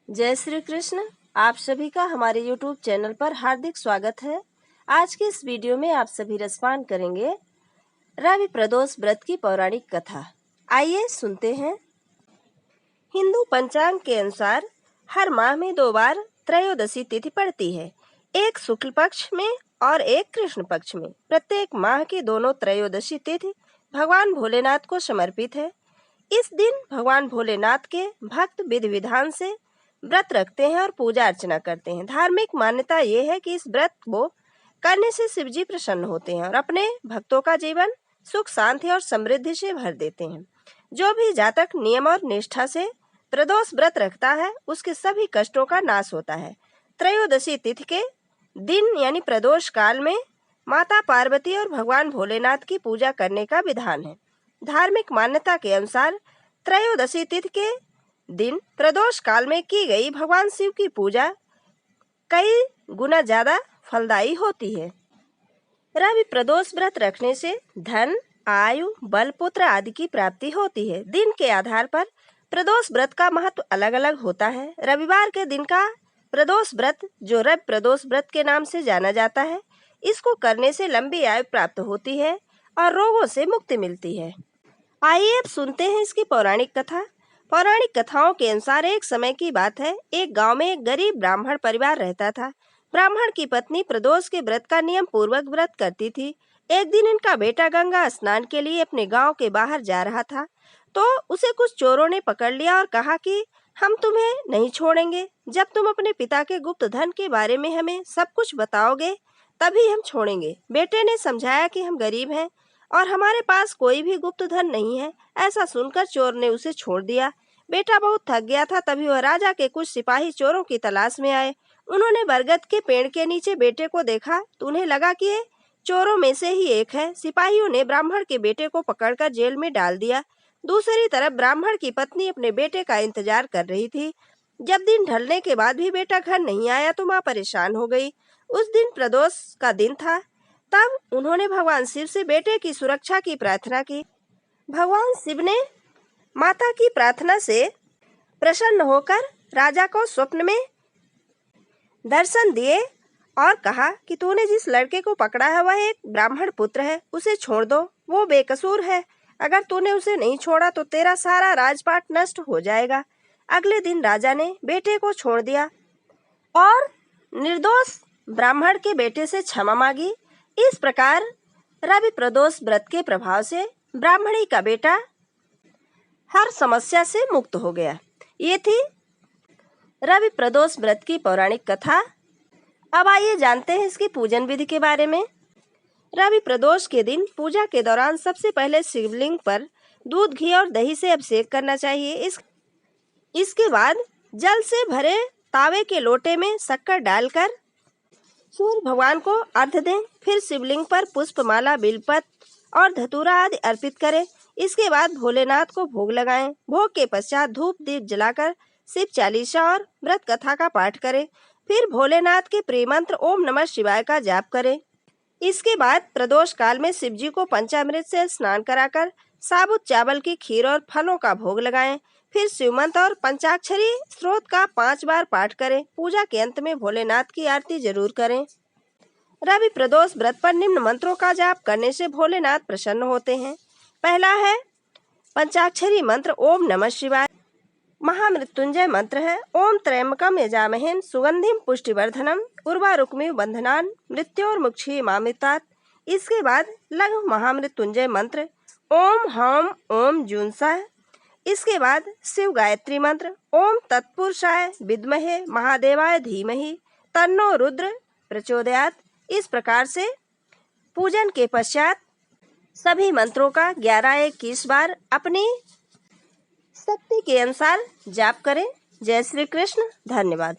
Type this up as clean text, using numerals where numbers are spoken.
जय श्री कृष्ण। आप सभी का हमारे YouTube चैनल पर हार्दिक स्वागत है। आज के इस वीडियो में आप सभी रसपान करेंगे रवि प्रदोष व्रत की पौराणिक कथा। आइए सुनते हैं। हिंदू पंचांग के अनुसार हर माह में 2 बार त्रयोदशी तिथि पड़ती है, एक शुक्ल पक्ष में और एक कृष्ण पक्ष में। प्रत्येक माह की दोनों त्रयोदशी तिथि भगवान भोलेनाथ को समर्पित है। इस दिन भगवान भोलेनाथ के भक्त विधि विधान से व्रत रखते हैं और पूजा अर्चना करते हैं। धार्मिक मान्यता ये है कि इस व्रत को करने से शिव जी प्रसन्न होते हैं और अपने भक्तों का जीवन सुख शांति और समृद्धि से भर देते हैं। जो भी जातक नियम और निष्ठा से प्रदोष व्रत रखता है उसके सभी कष्टों का नाश होता है। त्रयोदशी तिथि के दिन यानी प्रदोष काल में माता पार्वती और भगवान भोलेनाथ की पूजा करने का विधान है। धार्मिक मान्यता के अनुसार त्रयोदशी तिथि के दिन प्रदोष काल में की गई भगवान शिव की पूजा कई गुना ज्यादा फलदायी होती है। रवि प्रदोष व्रत रखने से धन, आयु, बल, पुत्र आदि की प्राप्ति होती है। दिन के आधार पर प्रदोष व्रत का महत्व अलग अलग होता है। रविवार के दिन का प्रदोष व्रत, जो रवि प्रदोष व्रत के नाम से जाना जाता है, इसको करने से लंबी आयु प्राप्त होती है और रोगों से मुक्ति मिलती है। आइए अब सुनते हैं इसकी पौराणिक कथा। पौराणिक कथाओं के अनुसार एक समय की बात है, एक गांव में एक गरीब ब्राह्मण परिवार रहता था। ब्राह्मण की पत्नी प्रदोष के व्रत का नियम पूर्वक व्रत करती थी। एक दिन इनका बेटा गंगा स्नान के लिए अपने गांव के बाहर जा रहा था, तो उसे कुछ चोरों ने पकड़ लिया और कहा कि हम तुम्हें नहीं छोड़ेंगे, जब तुम अपने पिता के गुप्त धन के बारे में हमें सब कुछ बताओगे तभी हम छोड़ेंगे। बेटे ने समझाया कि हम गरीब हैं और हमारे पास कोई भी गुप्त धन नहीं है। ऐसा सुनकर चोर ने उसे छोड़ दिया। बेटा बहुत थक गया था, तभी वह राजा के कुछ सिपाही चोरों की तलाश में आए। उन्होंने बरगद के पेड़ के नीचे बेटे को देखा तो उन्हें लगा कि ये चोरों में से ही एक है। सिपाहियों ने ब्राह्मण के बेटे को पकड़कर जेल में डाल दिया। दूसरी तरफ ब्राह्मण की पत्नी अपने बेटे का इंतजार कर रही थी। जब दिन ढलने के बाद भी बेटा घर नहीं आया तो माँ परेशान हो गई। उस दिन प्रदोष का दिन था। तब उन्होंने भगवान शिव से बेटे की सुरक्षा की प्रार्थना की। भगवान शिव ने माता की प्रार्थना से प्रसन्न होकर राजा को स्वप्न में दर्शन दिए और कहा कि तूने जिस लड़के को पकड़ा है वह एक ब्राह्मण पुत्र है, उसे छोड़ दो, वो बेकसूर है। अगर तूने उसे नहीं छोड़ा तो तेरा सारा राजपाट नष्ट हो जाएगा। अगले दिन राजा ने बेटे को छोड़ दिया और निर्दोष ब्राह्मण के बेटे से क्षमा मांगी। इस प्रकार रवि प्रदोष व्रत के प्रभाव से ब्राह्मणी का बेटा हर समस्या से मुक्त हो गया। ये थी रवि प्रदोष व्रत की पौराणिक कथा। अब आइए जानते हैं इसकी पूजन विधि के बारे में। रवि प्रदोष के दिन पूजा के दौरान सबसे पहले शिवलिंग पर दूध, घी और दही से अभिषेक करना चाहिए। इसके बाद जल से भरे तावे के लोटे में शक्कर डालकर सूर्य भगवान को अर्घ्य दें। फिर शिवलिंग पर पुष्पमाला, बिलपत्र और धतूरा आदि अर्पित करें। इसके बाद भोलेनाथ को भोग लगाएं। भोग के पश्चात धूप दीप जलाकर शिव चालीसा और व्रत कथा का पाठ करें। फिर भोलेनाथ के प्रिय मंत्र ओम नमः शिवाय का जाप करें। इसके बाद प्रदोष काल में शिव जी को पंचामृत से स्नान कराकर साबुत चावल की खीर और फलों का भोग लगाएं। फिर शिव मंत्र और पंचाक्षरी स्त्रोत का 5 बार पाठ करें। पूजा के अंत में भोलेनाथ की आरती जरूर करें। रवि प्रदोष व्रत पर निम्न मंत्रों का जाप करने से भोलेनाथ प्रसन्न होते हैं। पहला है पंचाक्षरी मंत्र ओम नमः शिवाय। महामृत्युंजय मंत्र है ओम त्र्यंबकम यजामहे सुगंधिम पुष्टिवर्धनम उर्वारुकमिव बंधनान मृत्योर्मुक्षीयमामृतात्। इसके बाद लघु महामृत्युंजय मंत्र ओम हौम ओम जूंसः। इसके बाद शिव गायत्री मंत्र ओम तत्पुरुषाय विद्महे महादेवाय धीमहि तन्नो रुद्र प्रचोदयात्। इस प्रकार से पूजन के पश्चात सभी मंत्रों का 11-21 बार अपनी शक्ति के अनुसार जाप करें। जय श्री कृष्ण। धन्यवाद।